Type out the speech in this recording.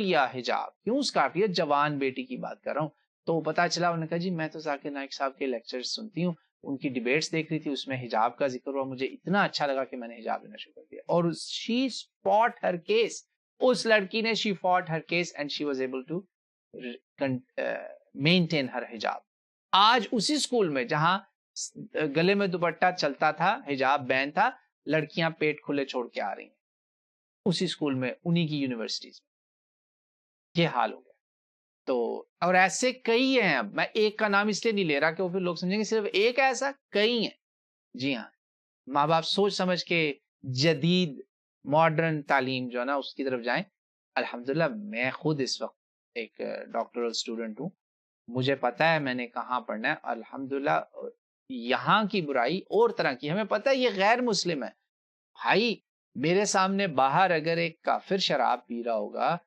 लिया हिजाब, क्यों स्कार्फ लिया, जवान बेटी की बात कर रहा हूँ। तो पता चला, उन्होंने कहा जी मैं तो जाकिर नाइक साहब के लेक्चर्स सुनती हूँ, उनकी डिबेट्स देख रही थी, उसमें हिजाब का जिक्र हुआ, मुझे इतना अच्छा लगा कि मैंने हिजाब लेना शुरू कर दिया। और शी फॉट हर केस, उस लड़की ने she fought her case and she was able to maintain her hijab. आज उसी स्कूल में जहां गले में दुपट्टा चलता था, हिजाब बैन था, लड़कियां पेट खुले छोड़ के आ रही हैं उसी स्कूल में, उन्हीं की यूनिवर्सिटीज में। ये हाल हो गया। तो और ऐसे कई हैं, अब मैं एक का नाम इसलिए नहीं ले रहा कि वो फिर लोग समझेंगे सिर्फ एक है, ऐसा कई है। जी हाँ, माँ बाप सोच समझ के जदीद मॉडर्न तालीम जो है ना उसकी तरफ जाएं। अल्हम्दुलिल्लाह मैं खुद इस वक्त एक डॉक्टरल स्टूडेंट हूँ, मुझे पता है मैंने कहाँ पढ़ना है। अल्हम्दुलिल्लाह यहाँ की बुराई और तरह की, हमें पता है ये गैर मुस्लिम है भाई, मेरे सामने बाहर अगर एक काफिर शराब पी रहा होगा